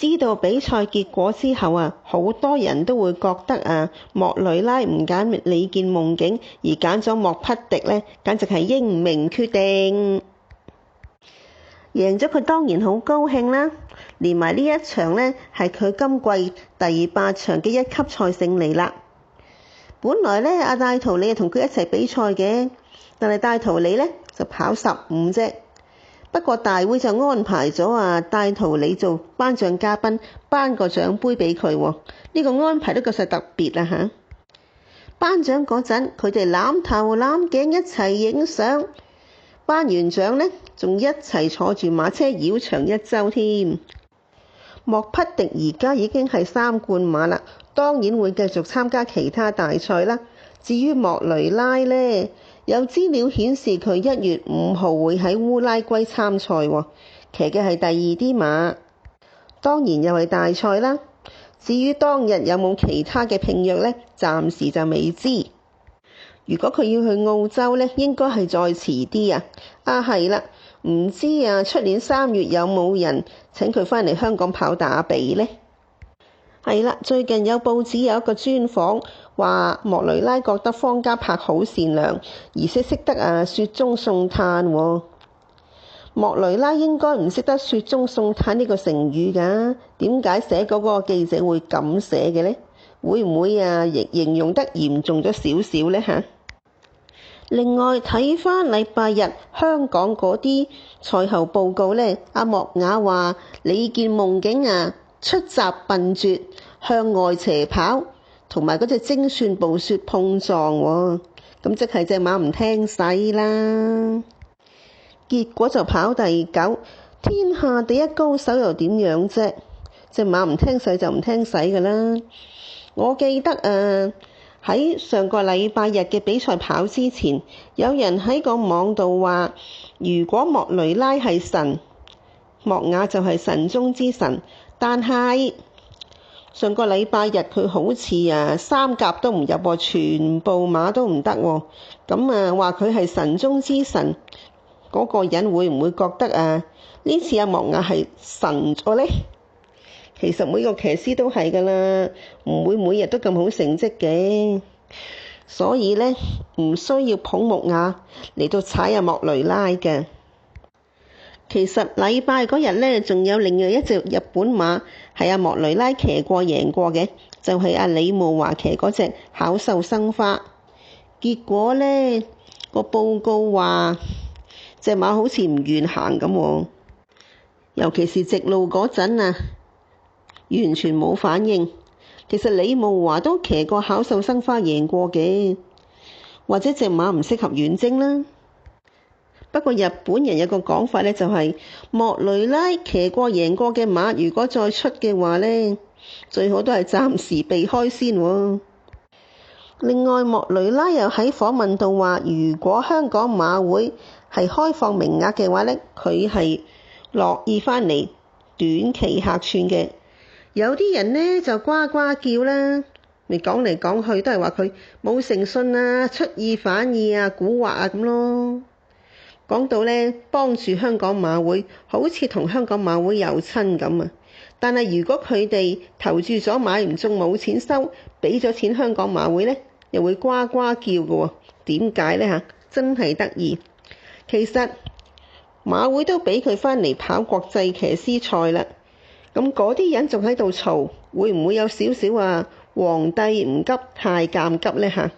知道比賽結果之後啊，好多人都會覺得啊，莫雷拉唔揀李健夢境而揀咗莫匹迪呢，簡直係英明決定。贏咗佢當然好高興啦，連埋呢一場呢，係佢今季第8場嘅1級賽勝利啦。本來呢，阿戴圖理同佢一齊比賽嘅，但係戴圖理呢，就跑15啫。不過大會就安排咗戴圖理做頒獎嘉賓，頒個獎杯俾佢喎。呢個安排都確實特別啦嚇。頒獎嗰陣，佢哋攬頭攬頸一齊影相。頒完獎呢，仲一齊坐住馬車繞場一周添。莫匹迪而家已經係3冠馬啦，當然會繼續參加其他大賽啦。至於莫雷拉呢，有資料顯示佢1月5號會喺烏拉圭參賽喎，騎嘅係第2啲馬，當然又係大賽啦。至於當日有冇其他嘅聘約呢，暫時就未知。如果佢要去澳洲呢，應該係再遲啲啊。係啦，唔知出年3月有冇人請佢返嚟香港跑打比呢？係啦，最近有報紙有一個專訪，話莫雷拉覺得方嘉柏好善良，而且識得雪中送炭喎。莫雷拉應該唔識得雪中送炭呢個成語㗎，點解寫嗰個記者會咁寫嘅呢？會唔會形容得嚴重咗少少呢嚇？另外睇返禮拜日香港嗰啲賽後報告呢，阿莫雅話李健夢境出閘笨拙，向外斜跑，同埋嗰隻精算暴雪碰撞喎，咁即係隻馬唔聽使啦。結果就跑第9，天下第一高手又點樣啫？隻馬唔聽使就唔聽使㗎啦。我記得喺上個禮拜日嘅比賽跑之前，有人喺個網度話，如果莫雷拉係神，莫雅就係神中之神。但係上個禮拜日佢好似3甲都唔入喎，全部馬都唔得喎。咁話佢係神中之神，嗰個人會唔會覺得呢次莫雅係神咗呢？其實每個騎師都係㗎啦，唔會每日都咁好成績嘅，所以呢，唔需要捧莫雅嚟到踩莫雷拉嘅。其實禮拜嗰日呢，仲有另外一隻日本馬係莫雷拉騎過贏過嘅，就係李慕華騎嗰隻巧獸生花。結果呢，個報告話隻馬好似唔願行咁喎，尤其是直路嗰陣完全冇反應。其實李慕華都騎過巧獸生花贏過嘅，或者隻馬唔適合遠征啦。不過日本人有個講法呢，就係莫雷拉騎過贏過嘅馬，如果再出嘅話呢，最好都係暫時避開先喎。另外莫雷拉又喺訪問度話，如果香港馬會係開放名額嘅話呢，佢係樂意返嚟短期客串嘅。有啲人呢就呱呱叫啦，咪講嚟講去都係話佢冇誠信出爾反爾蠱惑咁咯。講到呢，幫住香港馬會，好似同香港馬會有親咁但係如果佢哋投注咗買唔中冇錢收，俾咗錢香港馬會呢，又會呱呱叫嘅喎。點解呢？真係得意。其實馬會都俾佢返嚟跑國際騎師賽啦。咁嗰啲人仲喺度嘈，會唔會有少少皇帝唔急太監急呢？